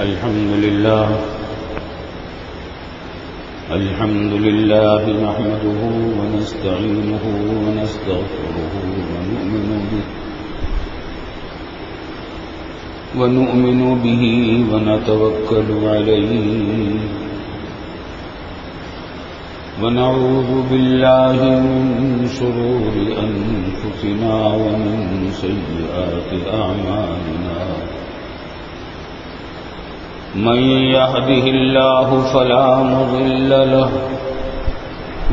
الحمد لله نحمده ونستعينه ونستغفره ونؤمن به ونتوكل عليه ونعوذ بالله من شرور أنفسنا ومن سيئات أعمالنا من يهده الله فلا مضل له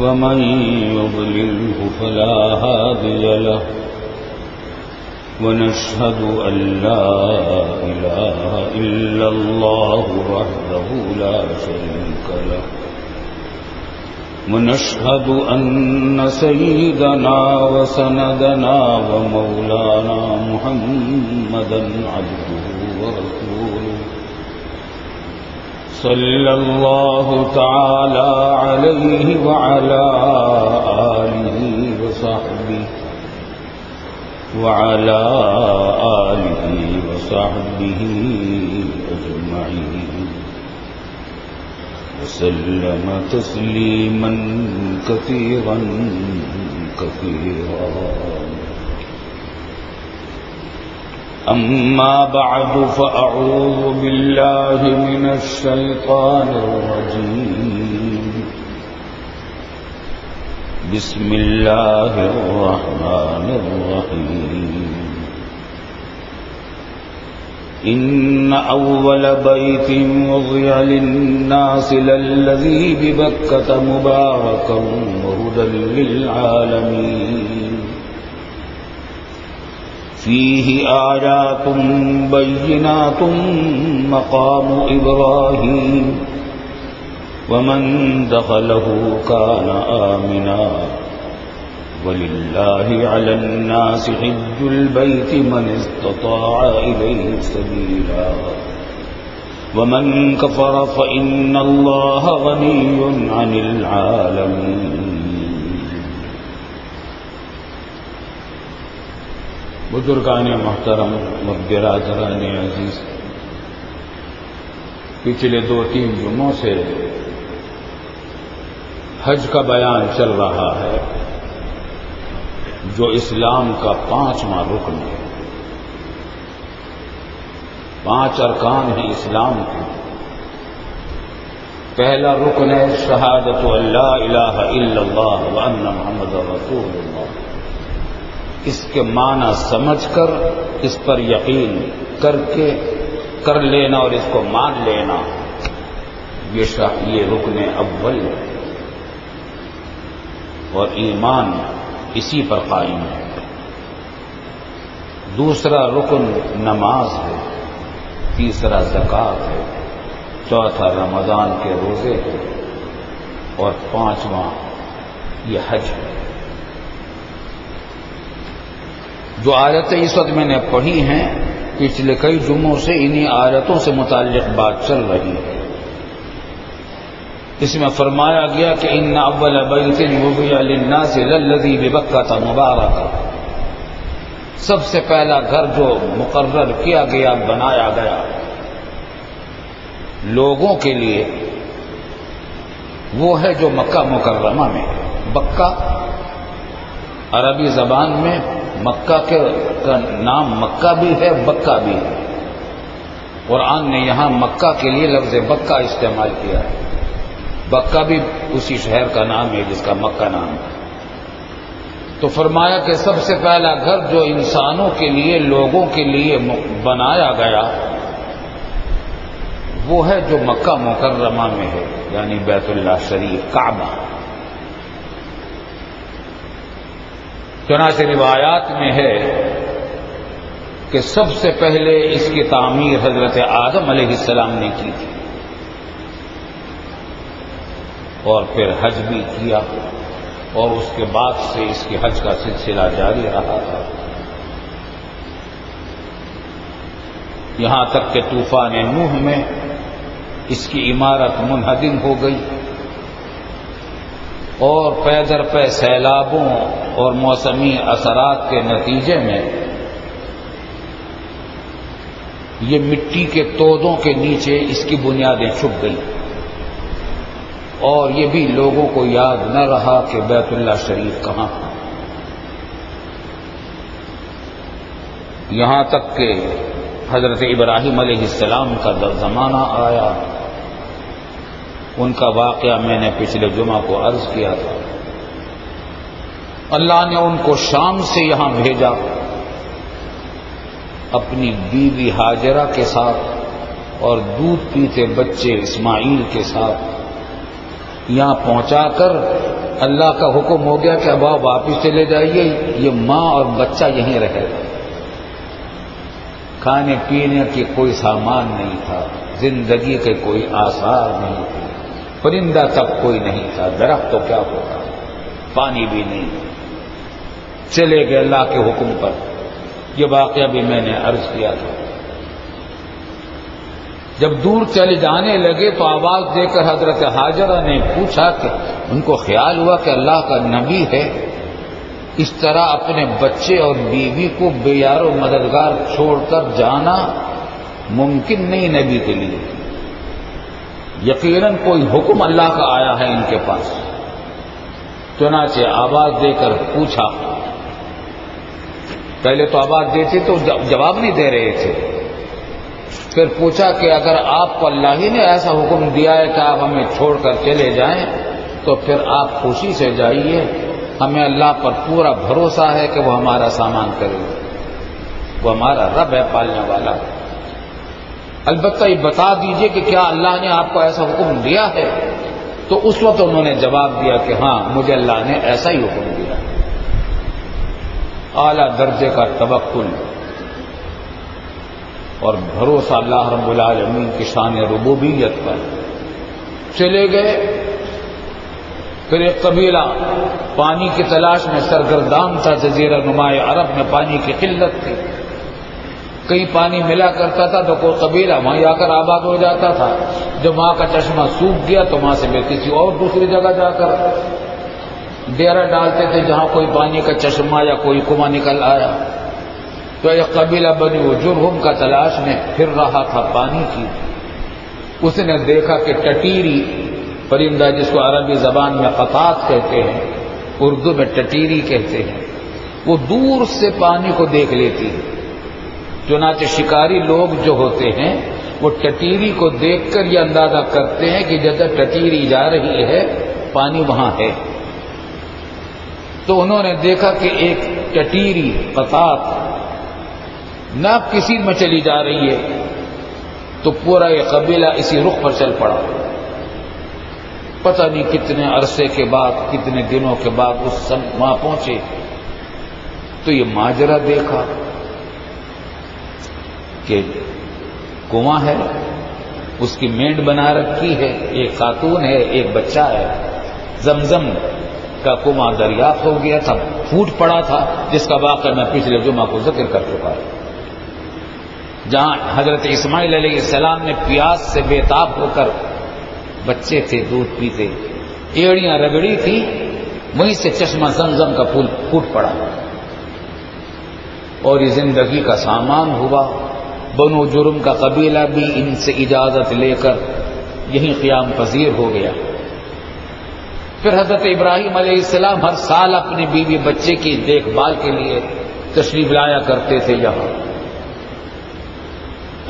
ومن يضلله فلا هادي له ونشهد أن لا إله إلا الله وحده لا شريك له ونشهد أن سيدنا وسندنا ومولانا محمدا عبده ورسوله صلى الله تعالى عليه وعلى آله وصحبه أجمعين وسلم تسليما كثيرا أما بعد فأعوذ بالله من الشيطان الرجيم بسم الله الرحمن الرحيم إن أول بيت وضع للناس للذي ببكة مباركا وهدى للعالمين فيه آيات بينات مقام إبراهيم ومن دخله كان آمنا ولله على الناس حج البيت من استطاع إليه سبيلا ومن كفر فإن الله غني عن العالمين. بزرگان محترم و برادران عزیز، پچھلے 2-3 جمعوں سے حج کا بیان چل رہا ہے جو اسلام کا 5واں رکن ہے. 5 ارکان ہیں اسلام کے. پہلا رکن ہے شہادت ان لا الہ الا اللہ وان محمد رسول اللہ. اس کے معنی سمجھ کر اس پر یقین کر لینا اور اس کو مان لینا، یہ رکن اول ہے اور ایمان اسی پر قائم ہے. دوسرا رکن نماز ہے، تیسرا زکوٰۃ ہے، چوتھا رمضان کے روزے ہے اور 5واں یہ حج ہے. جو آیتیں اس وقت میں نے پڑھی ہیں پچھلے کئی جمعوں سے انہی آیتوں سے متعلق بات چل رہی ہے. اس میں فرمایا گیا کہ ان اول بیت وضع للناس للذی ببکۃ مبارکہ، سب سے پہلا گھر جو مقرر کیا گیا، بنایا گیا لوگوں کے لیے، وہ ہے جو مکہ مکرمہ میں. بکہ عربی زبان میں مکہ کا نام مکہ بھی ہے، بکہ بھی ہے. قرآن نے یہاں مکہ کے لیے لفظ بکہ استعمال کیا ہے. بکہ بھی اسی شہر کا نام ہے جس کا مکہ نام ہے. تو فرمایا کہ سب سے پہلا گھر جو انسانوں کے لیے، لوگوں کے لیے بنایا گیا وہ ہے جو مکہ مکرمہ میں ہے، یعنی بیت اللہ شریف، کعبہ. چنانچہ روایات میں ہے کہ سب سے پہلے اس کی تعمیر حضرت آدم علیہ السلام نے کی تھی اور پھر حج بھی کیا اور اس کے بعد سے اس کے حج کا سلسلہ جاری رہا تھا، یہاں تک کہ طوفان نوح میں اس کی عمارت منہدم ہو گئی اور پے در پے سیلابوں اور موسمی اثرات کے نتیجے میں یہ مٹی کے تودوں کے نیچے اس کی بنیادیں چھپ گئی، اور یہ بھی لوگوں کو یاد نہ رہا کہ بیت اللہ شریف کہاں ہے۔ یہاں تک کہ حضرت ابراہیم علیہ السلام کا زمانہ آیا، ان کا واقعہ میں نے پچھلے جمعہ کو عرض کیا تھا۔ اللہ نے ان کو شام سے یہاں بھیجا اپنی بیوی ہاجرہ کے ساتھ اور دودھ پیتے بچے اسماعیل کے ساتھ یہاں پہنچا کر اللہ کا حکم ہو گیا کہ اب آپ واپس چلے جائیے، یہ ماں اور بچہ یہیں رہے گا۔ کھانے پینے کی کوئی سامان نہیں تھا، زندگی کے کوئی آثار نہیں تھے، پرندہ تک کوئی نہیں تھا، درخت تو کیا ہوگا، پانی بھی نہیں۔ چلے گئے اللہ کے حکم پر۔ یہ واقعہ بھی میں نے عرض کیا تھا۔ جب دور چلے جانے لگے تو آواز دے کر حضرت ہاجرہ نے پوچھا کہ ان کو خیال ہوا کہ اللہ کا نبی ہے، اس طرح اپنے بچے اور بیوی کو بے یار و مددگار چھوڑ کر جانا ممکن نہیں نبی کے لیے۔ یقیناً کوئی حکم اللہ کا آیا ہے ان کے پاس۔ چنانچہ آواز دے کر پوچھا، پہلے تو آواز دیتے تو جواب نہیں دے رہے تھے، پھر پوچھا کہ اگر آپ کو اللہ ہی نے ایسا حکم دیا ہے کہ آپ ہمیں چھوڑ کر چلے جائیں تو پھر آپ خوشی سے جائیے، ہمیں اللہ پر پورا بھروسہ ہے کہ وہ ہمارا سامان کرے گا، وہ ہمارا رب ہے پالنے والا۔ البتہ یہ بتا دیجئے کہ کیا اللہ نے آپ کو ایسا حکم دیا ہے؟ تو اس وقت انہوں نے جواب دیا کہ ہاں مجھے اللہ نے ایسا ہی حکم دیا۔ اعلیٰ درجے کا توکل اور بھروسہ اللہ رب العالمین کی شان ربوبیت پر۔ چلے گئے، پھر ایک قبیلہ پانی کی تلاش میں سرگردان تھا، جزیرہ نمائے عرب میں پانی کی قلت تھی، کہیں پانی ملا کرتا تھا تو کوئی قبیلہ وہاں آ کر آباد ہو جاتا تھا، جب وہاں کا چشمہ سوکھ گیا تو وہاں سے بھی کسی اور دوسری جگہ جا کر ڈیرا ڈالتے تھے جہاں کوئی پانی کا چشمہ یا کوئی کنواں نکل آیا۔ تو یہ قبیلہ بنی جرہم کا تلاش میں پھر رہا تھا پانی کی۔ اس نے دیکھا کہ ٹٹیری پرندہ، جس کو عربی زبان میں قطات کہتے ہیں، اردو میں ٹٹیری کہتے ہیں، وہ دور سے پانی کو دیکھ لیتی ہے۔ چنانچہ شکاری لوگ جو ہوتے ہیں وہ ٹٹیری کو دیکھ کر یہ اندازہ کرتے ہیں کہ جدھر ٹٹیری جا رہی ہے پانی وہاں ہے۔ تو انہوں نے دیکھا کہ ایک ٹٹیری قطات نہ کسی میں چلی جا رہی ہے، تو پورا یہ قبیلہ اسی رخ پر چل پڑا۔ پتہ نہیں کتنے عرصے کے بعد، کتنے دنوں کے بعد اس وہاں پہنچے تو یہ ماجرا دیکھا کہ کنواں ہے، اس کی مینڈ بنا رکھی ہے، ایک خاتون ہے، ایک بچہ ہے۔ زمزم کا کنواں دریافت ہو گیا تھا، پھوٹ پڑا تھا، جس کا واقعہ میں پچھلے جمعہ کو ذکر کر چکا ہوں۔ جہاں حضرت اسماعیل علیہ السلام نے پیاس سے بےتاب ہو کر، بچے تھے دودھ پیتے، ایڑیاں رگڑی تھی، وہیں سے چشمہ زمزم کا پھول پھوٹ پڑا اور یہ زندگی کا سامان ہوا۔ بنو جرم کا قبیلہ بھی ان سے اجازت لے کر یہیں قیام پذیر ہو گیا۔ پھر حضرت ابراہیم علیہ السلام ہر سال اپنی بیوی بچے کی دیکھ بھال کے لیے تشریف لایا کرتے تھے یہاں،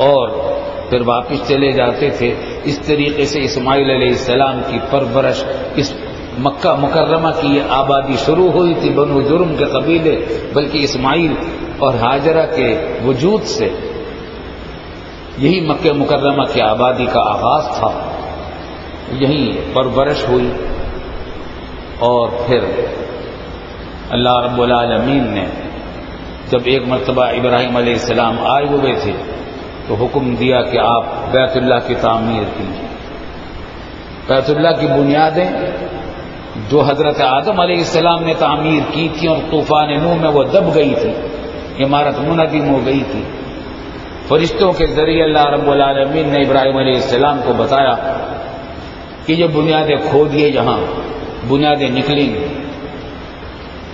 اور پھر واپس چلے جاتے تھے۔ اس طریقے سے اسماعیل علیہ السلام کی پرورش، اس مکہ مکرمہ کی یہ آبادی شروع ہوئی تھی بنو جرم کے قبیلے، بلکہ اسماعیل اور ہاجرہ کے وجود سے یہی مکہ مکرمہ کی آبادی کا آغاز تھا، یہیں پرورش ہوئی۔ اور پھر اللہ رب العالمین نے جب ایک مرتبہ ابراہیم علیہ السلام آئے ہوئے تھے تو حکم دیا کہ آپ بیت اللہ کی تعمیر کیجیے۔ بیت اللہ کی بنیادیں جو حضرت آدم علیہ السلام نے تعمیر کی تھی اور طوفان نوح میں وہ دب گئی تھی، عمارت منہدم ہو گئی تھی، فرشتوں کے ذریعے اللہ رب العالمین نے ابراہیم علیہ السلام کو بتایا کہ یہ بنیادیں کھودیے، یہاں بنیادیں نکلیں گی۔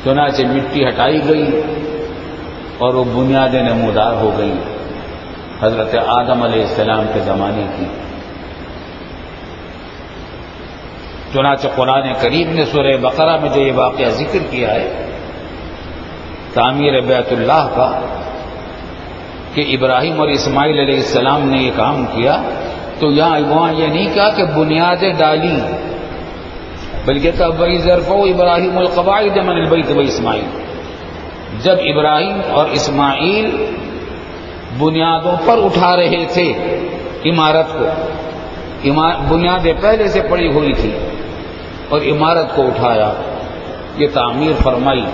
چنانچہ مٹی ہٹائی گئی اور وہ بنیادیں نمودار ہو گئی۔ حضرت آدم علیہ السلام کے زمانے کی. چنانچہ قرآن کریم نے سورہ بقرہ میں جو یہ واقعہ ذکر کیا ہے تعمیر بیت اللہ کا کہ ابراہیم اور اسماعیل علیہ السلام نے یہ کام کیا، تو یہاں وہاں یہ نہیں کہا کہ بنیادیں ڈالی، بلکہ کہ وَإِذْ يَرْفَعُ إِبْرَاهِيمُ الْقَوَاعِدَ مِنَ الْبَيْتِ وَإِسْمَاعِيلُ، جب ابراہیم اور اسماعیل بنیادوں پر اٹھا رہے تھے عمارت کو، بنیادیں پہلے سے پڑی ہوئی تھی اور عمارت کو اٹھایا، یہ تعمیر فرمائی.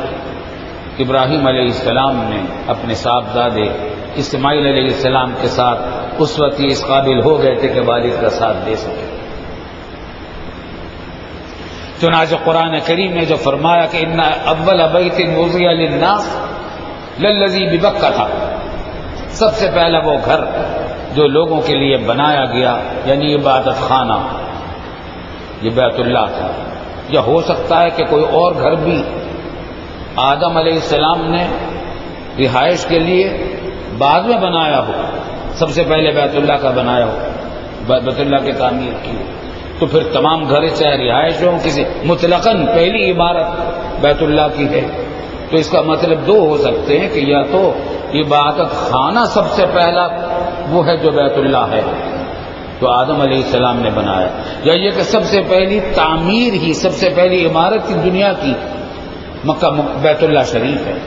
ابراہیم علیہ السلام نے اپنے صاحبزادے اسماعیل علیہ السلام کے ساتھ اس وقت یہ اس قابل ہو گئے تھے کہ والد کا ساتھ دے سکے. چنانچہ قرآن کریم نے جو فرمایا کہ ان اول بیت وضع للناس للذی ببکہ تھا، سب سے پہلا وہ گھر جو لوگوں کے لیے بنایا گیا یعنی عبادت خانہ یہ بیت اللہ تھا. یا ہو سکتا ہے کہ کوئی اور گھر بھی آدم علیہ السلام نے رہائش کے لیے بعد میں بنایا ہو، سب سے پہلے بیت اللہ کا بنایا ہو، بیت اللہ کی تعمیر کی، تو پھر تمام گھر چاہے رہائش ہوں کسی مطلقاً پہلی عمارت بیت اللہ کی ہے. تو اس کا مطلب دو ہو سکتے ہیں کہ یا تو عبادت خانہ سب سے پہلا وہ ہے جو بیت اللہ ہے تو آدم علیہ السلام نے بنایا، یا یہ کہ سب سے پہلی تعمیر ہی سب سے پہلی عمارت کی دنیا کی مکہ بیت اللہ شریف ہے.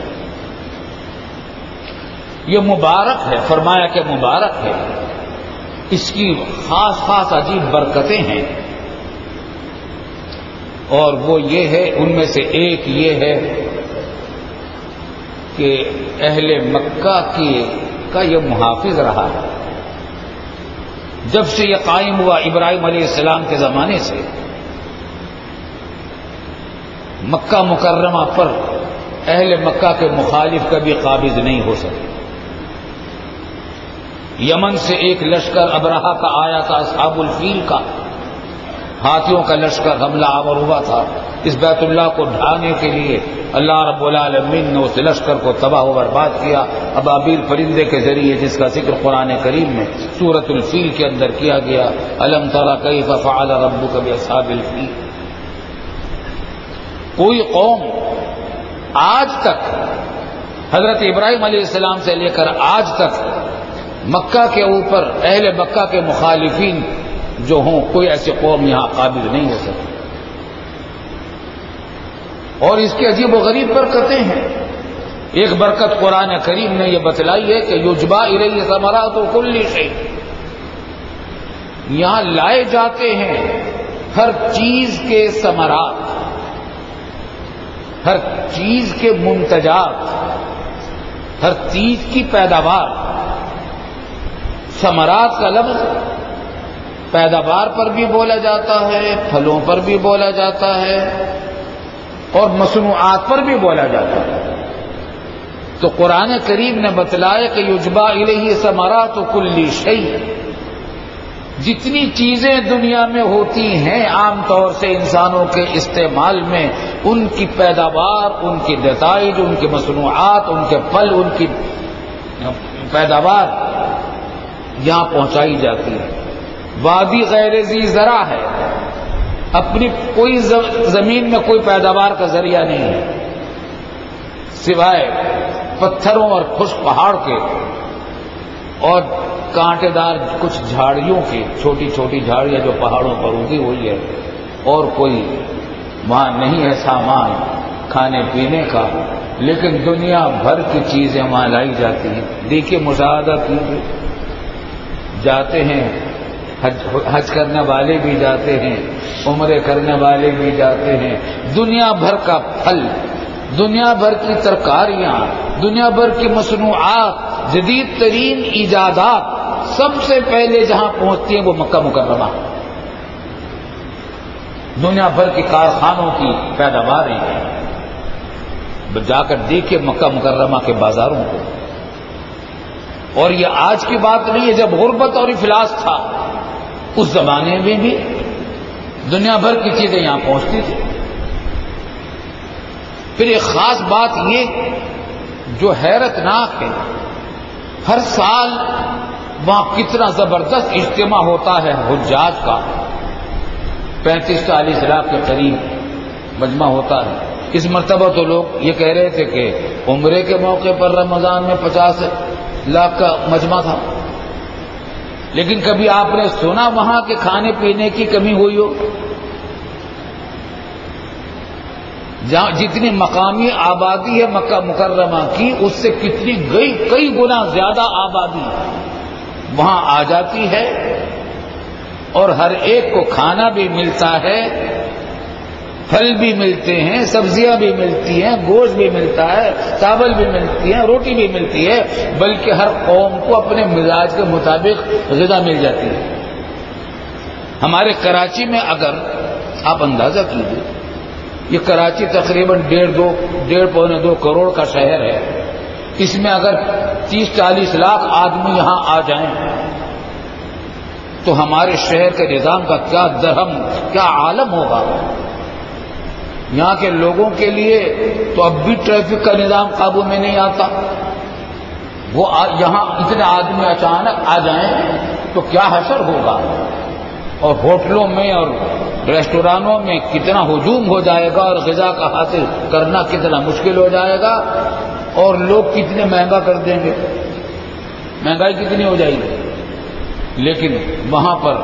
یہ مبارک ہے، فرمایا کہ مبارک ہے، اس کی خاص خاص عجیب برکتیں ہیں، اور وہ یہ ہے ان میں سے ایک یہ ہے کہ اہل مکہ کا یہ محافظ رہا ہے. جب سے یہ قائم ہوا ابراہیم علیہ السلام کے زمانے سے مکہ مکرمہ پر اہل مکہ کے مخالف کبھی قابض نہیں ہو سکے. یمن سے ایک لشکر ابرہہ کا آیا تھا، اصحاب الفیل کا، ہاتھیوں کا لشکر حملہ آور ہوا تھا اس بیت اللہ کو ڈھانے کے لیے. اللہ رب العالمین نے اس لشکر کو تباہ و برباد کیا ابابیل پرندے کے ذریعے، جس کا ذکر قرآن کریم میں سورۃ الفیل کے اندر کیا گیا. الم تر کیف فعل ربک باصحاب الفیل. کوئی قوم آج تک حضرت ابراہیم علیہ السلام سے لے کر آج تک مکہ کے اوپر اہل مکہ کے مخالفین جو ہوں کوئی ایسی قوم یہاں قابل نہیں ہو سکتی. اور اس کی عجیب و غریب برکتیں ہیں. ایک برکت قرآن کریم نے یہ بتلائی ہے کہ یجبا الیہ ثمرات کل شیء، یہاں لائے جاتے ہیں ہر چیز کے ثمرات، ہر چیز کے منتجات، ہر چیز کی پیداوار. ثمرات کا لفظ پیداوار پر بھی بولا جاتا ہے، پھلوں پر بھی بولا جاتا ہے اور مصنوعات پر بھی بولا جاتا ہے. تو قرآن کریم نے بتلایا کہ یجبا الیہ ثمرات کل شیء، جتنی چیزیں دنیا میں ہوتی ہیں عام طور سے انسانوں کے استعمال میں، ان کی پیداوار، ان کی نتائج، ان کی مصنوعات، ان کے پھل، ان کی پیداوار یہاں پہنچائی جاتی ہے. وادی غیر ذی زرع ہے، اپنی کوئی زمین میں کوئی پیداوار کا ذریعہ نہیں ہے سوائے پتھروں اور خشک پہاڑ کے اور کانٹے دار کچھ جھاڑیوں کی، چھوٹی چھوٹی جھاڑیاں جو پہاڑوں پر اگی ہوئی ہے، اور کوئی وہاں نہیں ہے سامان کھانے پینے کا. لیکن دنیا بھر کی چیزیں وہاں لائی جاتی ہیں. دیکھیے مشاہدہ کیجیے، جاتے ہیں حج کرنے والے بھی جاتے ہیں، عمرے کرنے والے بھی جاتے ہیں. دنیا بھر کا پھل، دنیا بھر کی ترکاریاں، دنیا بھر کی مصنوعات، جدید ترین ایجادات سب سے پہلے جہاں پہنچتی ہیں وہ مکہ مکرمہ. دنیا بھر کی کارخانوں کی پیداواریں جا کر دیکھیں مکہ مکرمہ کے بازاروں کو. اور یہ آج کی بات نہیں ہے، جب غربت اور افلاس تھا اس زمانے میں بھی دنیا بھر کی چیزیں یہاں پہنچتی تھی. پھر ایک خاص بات یہ جو حیرت ناک ہے، ہر سال وہاں کتنا زبردست اجتماع ہوتا ہے حجاج کا، 35-40 لاکھ کے قریب مجمع ہوتا ہے۔ اس مرتبہ تو لوگ یہ کہہ رہے تھے کہ عمرے کے موقع پر رمضان میں 50 لاکھ کا مجمع تھا، لیکن کبھی آپ نے سنا وہاں کے کھانے پینے کی کمی ہوئی ہو؟ جہاں جتنی مقامی آبادی ہے مکہ مکرمہ کی، اس سے کئی گنا زیادہ آبادی وہاں آ جاتی ہے، اور ہر ایک کو کھانا بھی ملتا ہے، پھل بھی ملتے ہیں، سبزیاں بھی ملتی ہیں، گوشت بھی ملتا ہے، چاول بھی ملتی ہے، روٹی بھی ملتی ہے، بلکہ ہر قوم کو اپنے مزاج کے مطابق غذا مل جاتی ہے۔ ہمارے کراچی میں اگر آپ اندازہ کیجیے، یہ کراچی تقریباً 1.5-2 کروڑ کا شہر ہے، اس میں اگر 30-40 لاکھ آدمی یہاں آ جائیں تو ہمارے شہر کے نظام کا کیا درہم، کیا عالم ہوگا۔ یہاں کے لوگوں کے لیے تو اب بھی ٹریفک کا نظام قابو میں نہیں آتا، وہ یہاں اتنے آدمی اچانک آ جائیں تو کیا حشر ہوگا، اور ہوٹلوں میں اور ریسٹورانوں میں کتنا ہجوم ہو جائے گا، اور غذا کا حاصل کرنا کتنا مشکل ہو جائے گا، اور لوگ کتنے مہنگا کر دیں گے، مہنگائی کتنی ہو جائے گی۔ لیکن وہاں پر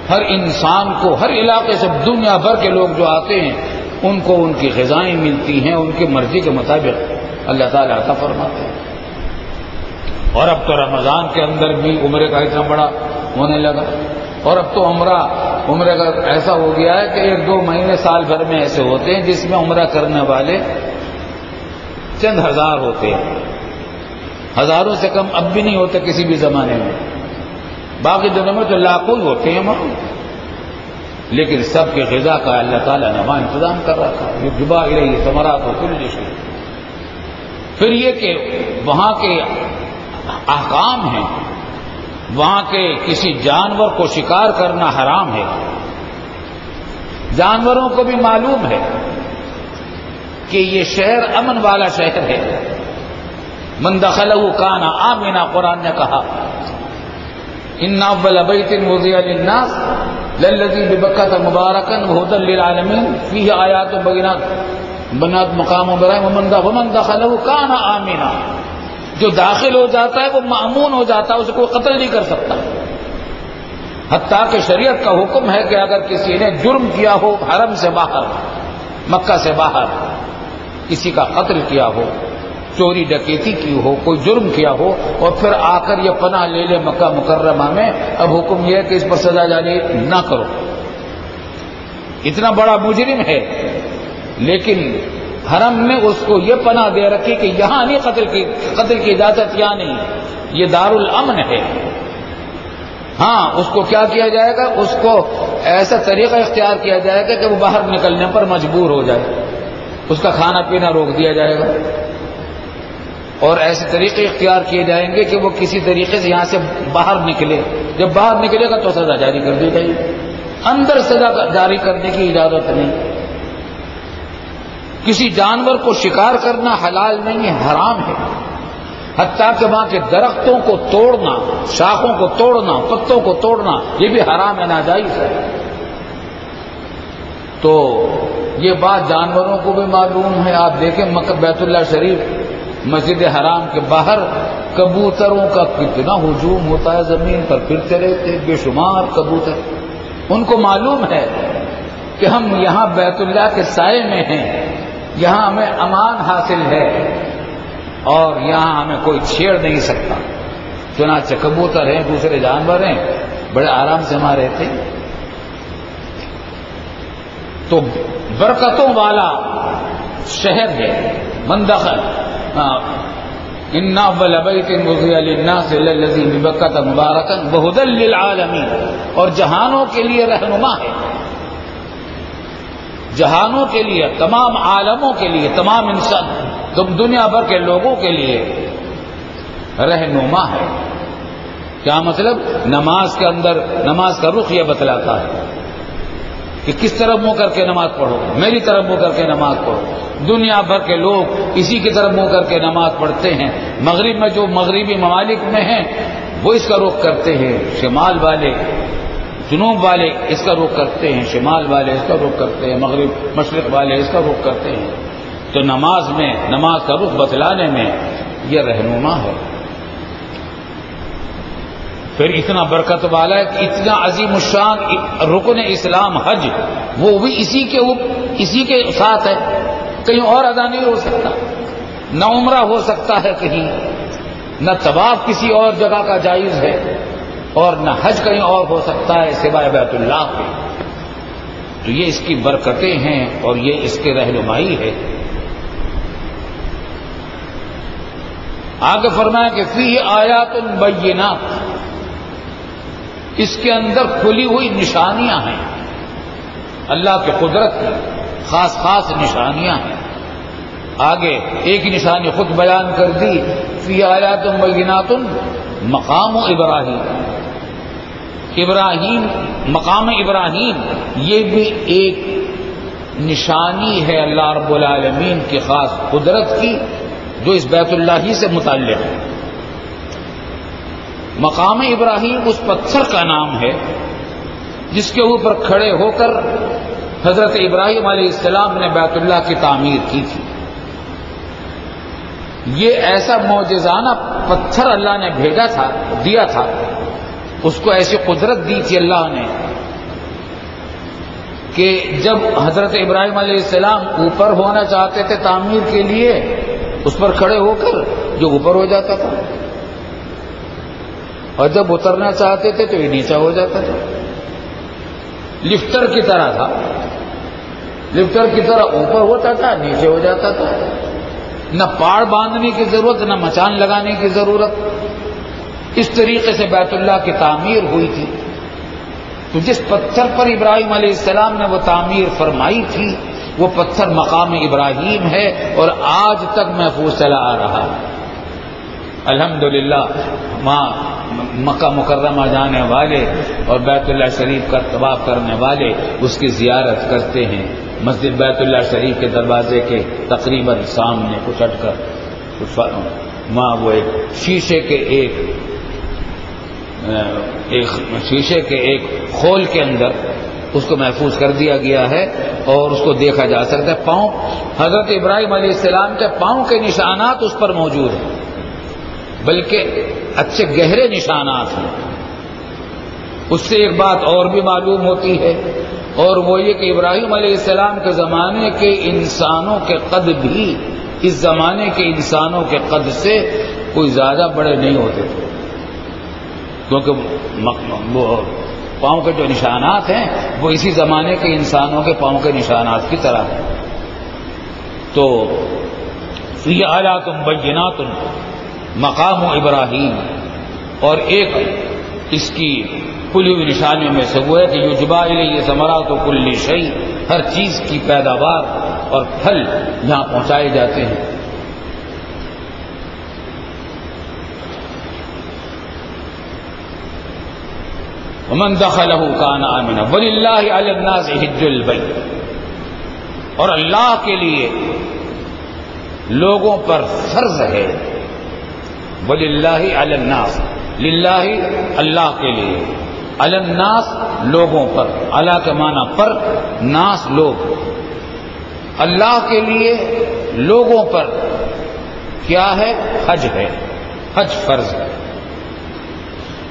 ہر انسان کو، ہر علاقے سے دنیا بھر کے لوگ جو آتے ہیں ان کو ان کی غذائیں ملتی ہیں، ان کی مرضی کے مطابق اللہ تعالیٰ عطا فرماتے ہیں۔ اور اب تو رمضان کے اندر بھی عمرے کا اتنا بڑا ہونے لگا، اور اب تو عمرے کا ایسا ہو گیا ہے کہ 1-2 مہینے سال بھر میں ایسے ہوتے ہیں جس میں عمرہ کرنے والے چند ہزار ہوتے ہیں، ہزاروں سے کم اب بھی نہیں ہوتے کسی بھی زمانے میں، باقی دنوں میں تو لاکھوں ہی ہوتے ہیں وہاں، لیکن سب کے غذا کا اللہ تعالیٰ نے وہاں انتظام کر رکھا ہے۔ یہ جبا الیہ ثمرات و کل شیء۔ پھر یہ کہ وہاں کے احکام ہیں، وہاں کے کسی جانور کو شکار کرنا حرام ہے۔ جانوروں کو بھی معلوم ہے کہ یہ شہر امن والا شہر ہے، من دخلہ کان آمنا، قرآن نے کہا ان اول بیت وضع للناس للذی ببکۃ مبارکا وہدی للعالمین فیہ آیات بینات مقام ابراہیم ومن دخلہ کان آمنا۔ جو داخل ہو جاتا ہے وہ مأمون ہو جاتا ہے، اسے کوئی قتل نہیں کر سکتا، حتیٰ کہ شریعت کا حکم ہے کہ اگر کسی نے جرم کیا ہو، حرم سے باہر، مکہ سے باہر کسی کا قتل کیا ہو، چوری ڈکیتی کی ہو، کوئی جرم کیا ہو، اور پھر آ کر یہ پناہ لے لے مکہ مکرمہ میں، اب حکم یہ ہے کہ اس پر سزا جاری نہ کرو۔ اتنا بڑا مجرم ہے، لیکن حرم میں اس کو یہ پناہ دے رکھی کہ یہاں نہیں قتل کی اجازت، یہاں نہیں، یہ دار الامن ہے۔ ہاں، اس کو کیا کیا جائے گا، اس کو ایسا طریقہ اختیار کیا جائے گا کہ وہ باہر نکلنے پر مجبور ہو جائے، اس کا کھانا پینا روک دیا جائے گا، اور ایسے طریقے اختیار کیے جائیں گے کہ وہ کسی طریقے سے یہاں سے باہر نکلے، جب باہر نکلے گا تو سزا جاری کر دی جائے گی، اندر سزا جاری کرنے کی اجازت نہیں۔ کسی جانور کو شکار کرنا حلال نہیں ہے، حرام ہے، حتیٰ کہ وہاں کے درختوں کو توڑنا، شاخوں کو توڑنا، پتوں کو توڑنا، یہ بھی حرام ہے، ناجائز ہے۔ تو یہ بات جانوروں کو بھی معلوم ہے۔ آپ دیکھیں بیت اللہ شریف، مسجد حرام کے باہر کبوتروں کا کتنا ہجوم ہوتا ہے، زمین پر پھرتے رہتے بے شمار کبوتر۔ ان کو معلوم ہے کہ ہم یہاں بیت اللہ کے سائے میں ہیں، یہاں ہمیں امان حاصل ہے، اور یہاں ہمیں کوئی چھیڑ نہیں سکتا، چنانچہ کبوتر ہیں، دوسرے جانور ہیں، بڑے آرام سے وہاں رہتے ہیں۔ تو برکتوں والا شہر ہے، من دخل ان اول بیت وضع للناس للذی ببکۃ مبارکا وہدی للعالمین، اور جہانوں کے لیے رہنما ہے، جہانوں کے لیے، تمام عالموں کے لیے، تمام انسان، دنیا بھر کے لوگوں کے لیے رہنما ہے۔ کیا مطلب؟ نماز کے اندر نماز کا رخ یہ بتلاتا ہے کہ کس طرف منہ کر کے نماز پڑھو، میری طرف منہ کر کے نماز پڑھو۔ دنیا بھر کے لوگ اسی کی طرف منہ کر کے نماز پڑھتے ہیں۔ مغرب میں جو مغربی ممالک میں ہیں وہ اس کا رخ کرتے ہیں، شمال والے جنوب والے اس کا رخ کرتے ہیں، شمال والے اس کا رخ کرتے ہیں، مغرب مشرق والے اس کا رخ کرتے ہیں. تو نماز میں نماز کا رخ بتلانے میں یہ رہنما ہے. پھر اتنا برکت والا ہے کہ اتنا عظیم الشان رکن اسلام حج وہ بھی اسی کے ساتھ ہے، کہیں اور ادا نہیں ہو سکتا. نہ عمرہ ہو سکتا ہے کہیں، نہ طواف کسی اور جگہ کا جائز ہے، اور نہ حج کہیں اور ہو سکتا ہے سوائے بیت اللہ کے. تو یہ اس کی برکتیں ہیں اور یہ اس کے رہنمائی ہے. آگے فرمایا کہ فیہ آیات بینات، اس کے اندر کھلی ہوئی نشانیاں ہیں، اللہ کی قدرت کی خاص نشانیاں ہیں. آگے ایک نشانی خود بیان کر دی، فی آیات بینات مقام ابراہیم، مقام ابراہیم یہ بھی ایک نشانی ہے اللہ رب العالمین کی خاص قدرت کی، جو اس بیت اللہ ہی سے متعلق ہے. مقام ابراہیم اس پتھر کا نام ہے جس کے اوپر کھڑے ہو کر حضرت ابراہیم علیہ السلام نے بیت اللہ کی تعمیر کی تھی. یہ ایسا معجزانہ پتھر اللہ نے بھیجا تھا، دیا تھا، اس کو ایسی قدرت دی تھی اللہ نے کہ جب حضرت ابراہیم علیہ السلام اوپر ہونا چاہتے تھے تعمیر کے لیے، اس پر کھڑے ہو کر جو اوپر ہو جاتا تھا، اور جب اترنا چاہتے تھے تو یہ نیچا ہو جاتا تھا. لفٹر کی طرح تھا، لفٹر کی طرح اوپر ہوتا تھا، نیچے ہو جاتا تھا. نہ پاڑ باندھنے کی ضرورت، نہ مچان لگانے کی ضرورت. اس طریقے سے بیت اللہ کی تعمیر ہوئی تھی. تو جس پتھر پر ابراہیم علیہ السلام نے وہ تعمیر فرمائی تھی، وہ پتھر مقام ابراہیم ہے اور آج تک محفوظ چلا آ رہا ہے. الحمدللہ وہاں مکہ مکرمہ جانے والے اور بیت اللہ شریف کا طواف کرنے والے اس کی زیارت کرتے ہیں. مسجد بیت اللہ شریف کے دروازے کے تقریباً سامنے کچھ ہٹ کر وہاں وہ ایک شیشے کے ایک خول کے اندر اس کو محفوظ کر دیا گیا ہے اور اس کو دیکھا جا سکتا ہے. پاؤں حضرت ابراہیم علیہ السلام کے پاؤں کے نشانات اس پر موجود ہیں، بلکہ اچھے گہرے نشانات ہیں. اس سے ایک بات اور بھی معلوم ہوتی ہے، اور وہ یہ کہ ابراہیم علیہ السلام کے زمانے کے انسانوں کے قد بھی اس زمانے کے انسانوں کے قد سے کوئی زیادہ بڑے نہیں ہوتے تھے، کیونکہ وہ پاؤں کے جو نشانات ہیں وہ اسی زمانے کے انسانوں کے پاؤں کے نشانات کی طرح ہیں. تو فی آیات بینات مقام ابراہیم، اور ایک اس کی کھلی ہوئی نشانیوں میں سے وہ ہے کہ یجبا الیہ ثمرات کل شیء، ہر چیز کی پیداوار اور پھل یہاں پہنچائے جاتے ہیں. ومن دخلہ کان آمنا وللہ علی الناس حج البیت، اور اللہ کے لیے لوگوں پر فرض ہے. وللہ علی الناس، للہ اللہ کے لیے، علی الناس لوگوں پر، اللہ کے معنی پر، ناس لوگ، اللہ کے لیے لوگوں پر کیا ہے؟ حج ہے، حج فرض ہے.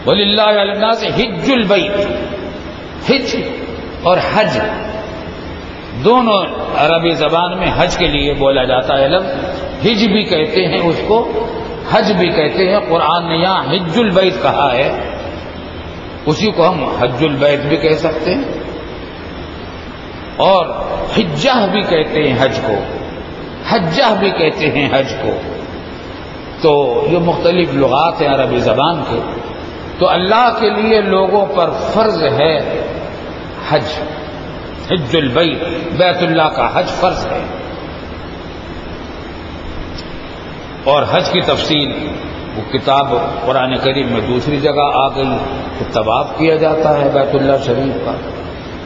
وَلِلَّهِ عَلَى النَّاسِ حِجُّ الْبَيْتِ، حج اور حج دونوں عربی زبان میں حج کے لیے بولا جاتا ہے لفظ. حج بھی کہتے ہیں اس کو، حج بھی کہتے ہیں. قرآن نے یہاں حج البیت کہا ہے، اسی کو ہم حج البیت بھی کہہ سکتے ہیں، اور حجہ بھی کہتے ہیں حج کو، حجہ بھی کہتے ہیں حج کو. تو یہ مختلف لغات ہیں عربی زبان کے. تو اللہ کے لیے لوگوں پر فرض ہے حج، حج البیت، بیت اللہ کا حج فرض ہے. اور حج کی تفصیل وہ کتاب قرآن کریم میں دوسری جگہ آ گئی کہ طواف کیا جاتا ہے بیت اللہ شریف کا،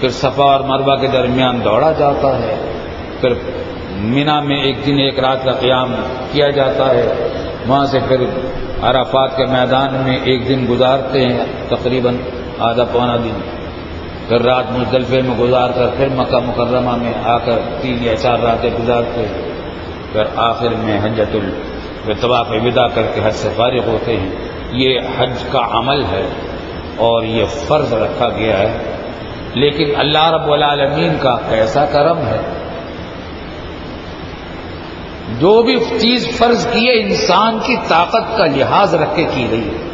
پھر صفا اور مروہ کے درمیان دوڑا جاتا ہے، پھر منی میں ایک دن ایک رات کا قیام کیا جاتا ہے، وہاں سے پھر عرفات کے میدان میں ایک دن گزارتے ہیں، تقریباً آدھا پونا دن، پھر رات مزدلفے میں گزار کر پھر مکہ مکرمہ میں آ کر 3 یا 4 راتیں گزارتے ہیں، پھر آخر میں حجۃ طواف وداع کر کے حج سے فارغ ہوتے ہیں۔ یہ حج کا عمل ہے اور یہ فرض رکھا گیا ہے، لیکن اللہ رب العالمین کا کیسا کرم ہے، جو بھی چیز فرض کی ہے انسان کی طاقت کا لحاظ رکھ کے کی گئی ہے۔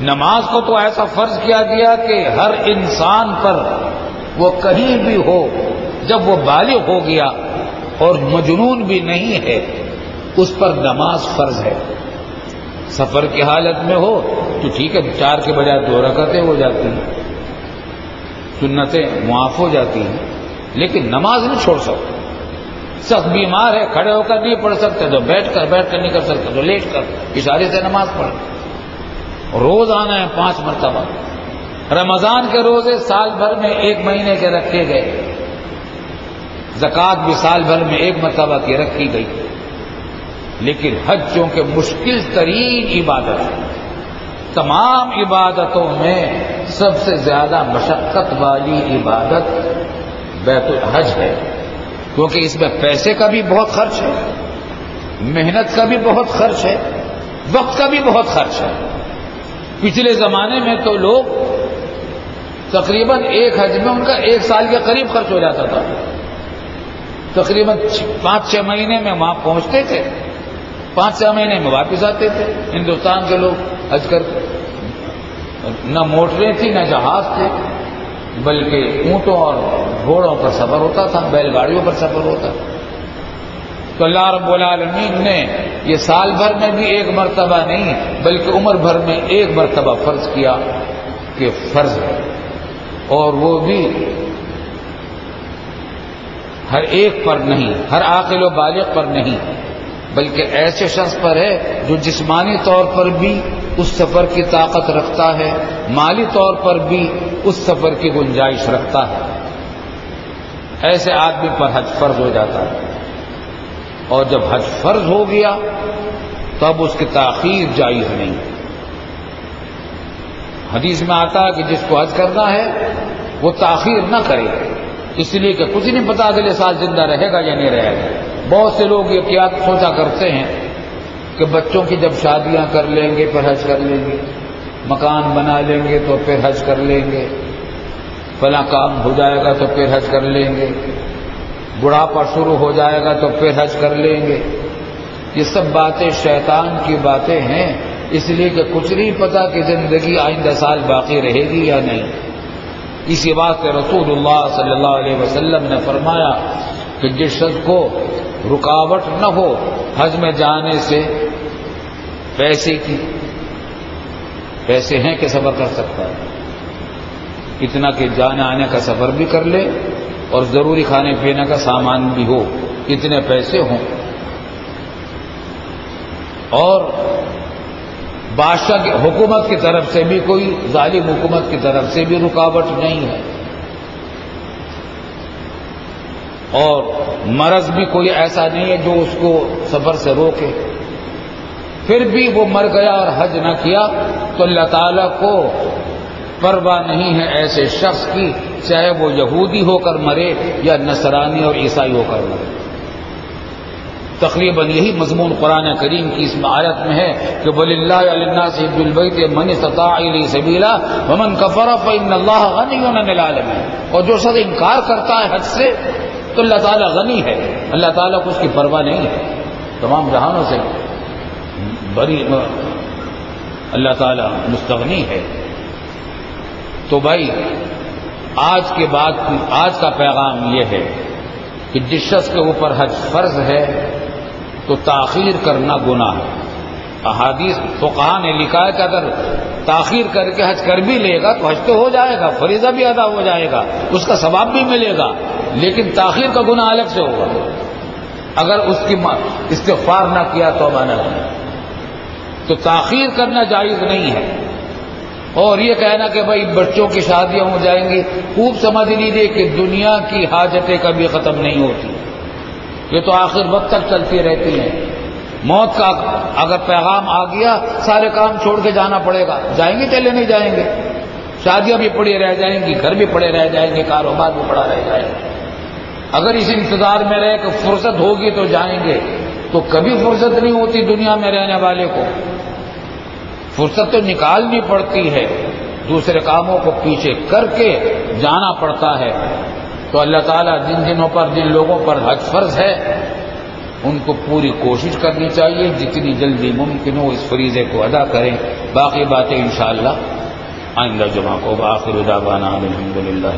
نماز کو تو ایسا فرض کیا گیا کہ ہر انسان پر، وہ کہیں بھی ہو، جب وہ بالغ ہو گیا اور مجنون بھی نہیں ہے، اس پر نماز فرض ہے۔ سفر کی حالت میں ہو تو ٹھیک ہے، 4 کے بجائے 2 رکعتیں ہو جاتی ہیں، سنتیں معاف ہو جاتی ہیں، لیکن نماز نہیں چھوڑ سکتے۔ سخت بیمار ہے، کھڑے ہو کر نہیں پڑھ سکتے تو بیٹھ کر نہیں کر سکتے تو لیٹ کر اشارے سے نماز پڑھ۔ روز آنا ہے 5 مرتبہ۔ رمضان کے روزے سال بھر میں 1 مہینے کے رکھے گئے، زکوٰۃ بھی سال بھر میں 1 مرتبہ کی رکھی گئی، لیکن حج چونکہ مشکل ترین عبادت ہے، تمام عبادتوں میں سب سے زیادہ مشقت والی عبادت بیت الحج ہے، کیونکہ اس میں پیسے کا بھی بہت خرچ ہے، محنت کا بھی بہت خرچ ہے، وقت کا بھی بہت خرچ ہے۔ پچھلے زمانے میں تو لوگ تقریباً ایک حج میں ان کا 1 سال کے قریب خرچ ہو جاتا تھا، تقریباً 5-6 مہینے میں وہاں پہنچتے تھے، 5-6 مہینے میں واپس آتے تھے۔ ہندوستان کے لوگ حج کر نہ موٹریں تھیں نہ جہاز تھے، بلکہ اونٹوں اور گھوڑوں پر سفر ہوتا تھا، بیل گاڑیوں پر سفر ہوتا تھا۔ تو اللہ رب العالمین نے یہ سال بھر میں بھی 1 مرتبہ نہیں بلکہ عمر بھر میں 1 مرتبہ فرض کیا کہ فرض ہے، اور وہ بھی ہر ایک پر نہیں، ہر عاقل و بالغ پر نہیں، بلکہ ایسے شخص پر ہے جو جسمانی طور پر بھی اس سفر کی طاقت رکھتا ہے، مالی طور پر بھی اس سفر کی گنجائش رکھتا ہے، ایسے آدمی پر حج فرض ہو جاتا ہے۔ اور جب حج فرض ہو گیا تب اس کی تاخیر جائز نہیں۔ حدیث میں آتا ہے کہ جس کو حج کرنا ہے وہ تاخیر نہ کرے، اس لیے کہ کچھ نہیں پتا اگلے سال زندہ رہے گا یا نہیں رہے گا۔ بہت سے لوگ یہ کیا سوچا کرتے ہیں کہ بچوں کی جب شادیاں کر لیں گے پھر حج کر لیں گے، مکان بنا لیں گے تو پھر حج کر لیں گے، فلاں کام ہو جائے گا تو پھر حج کر لیں گے، بڑھاپا شروع ہو جائے گا تو پھر حج کر لیں گے۔ یہ سب باتیں شیطان کی باتیں ہیں، اس لیے کہ کچھ نہیں پتا کہ زندگی آئندہ سال باقی رہے گی یا نہیں۔ اسی واسطے رسول اللہ صلی اللہ علیہ وسلم نے فرمایا کہ جس شخص کو رکاوٹ نہ ہو حج میں جانے سے، پیسے کی، پیسے ہیں کہ سفر کر سکتا ہے، اتنا کہ جانے آنے کا سفر بھی کر لے اور ضروری کھانے پینے کا سامان بھی ہو، اتنے پیسے ہوں، اور بادشاہ کی حکومت کی طرف سے بھی، کوئی ظالم حکومت کی طرف سے بھی رکاوٹ نہیں ہے، اور مرض بھی کوئی ایسا نہیں ہے جو اس کو سفر سے روکے، پھر بھی وہ مر گیا اور حج نہ کیا تو اللہ تعالیٰ کو پرواہ نہیں ہے ایسے شخص کی، چاہے وہ یہودی ہو کر مرے یا نصرانی اور عیسائی ہو کر مرے۔ تقریباً یہی مضمون قرآن کریم کی اس آیت میں ہے کہ وَلِلَّهِ عَلَى النَّاسِ حِجُّ الْبَيْتِ مَنِ اسْتَطَاعَ إِلَيْهِ سَبِيلًا وَمَنْ كَفَرَ فَإِنَّ اللَّهَ غَنِيٌّ عَنِ الْعَالَمِينَ۔ اور جو شخص انکار کرتا ہے حج سے تو اللہ تعالیٰ غنی ہے، اللہ تعالیٰ کو اس کی پرواہ نہیں ہے، تمام جہانوں سے بری اللہ تعالیٰ مستغنی ہے۔ تو بھائی آج کا پیغام یہ ہے کہ جس شخص کے اوپر حج فرض ہے تو تاخیر کرنا گناہ ہے۔ احادیث فقہا نے لکھا ہے کہ اگر تاخیر کر کے حج کر بھی لے گا تو حج تو ہو جائے گا، فریضہ بھی ادا ہو جائے گا، اس کا ثواب بھی ملے گا، لیکن تاخیر کا گناہ الگ سے ہوگا اگر اس کی استغفار نہ کیا، توبہ نہ کیا، تو تاخیر کرنا جائز نہیں ہے۔ اور یہ کہنا کہ بھائی بچوں کی شادیاں ہو جائیں گی، خوب سمجھ لیجیے کہ دنیا کی حاجتیں کبھی ختم نہیں ہوتی، یہ تو آخر وقت تک چلتی رہتی ہیں۔ موت کا اگر پیغام آ گیا سارے کام چھوڑ کے جانا پڑے گا. جائیں گے چلے نہیں جائیں گے؟ شادیاں بھی پڑی رہ جائیں گی, گھر بھی پڑے رہ جائیں گے, کاروبار بھی پڑا رہ جائے گا. اگر اس انتظار میں رہے کہ فرصت ہوگی تو جائیں گے, تو کبھی فرصت نہیں ہوتی دنیا میں رہنے والے کو. فرصت تو نکالنی پڑتی ہے, دوسرے کاموں کو پیچھے کر کے جانا پڑتا ہے. تو اللہ تعالیٰ جن دنوں پر جن لوگوں پر حج فرض ہے ان کو پوری کوشش کرنی چاہیے, جتنی جلدی ممکن ہو اس فریضے کو ادا کریں. باقی باتیں انشاءاللہ آئندہ جمعہ کو. وآخر دعوانا الحمدللہ.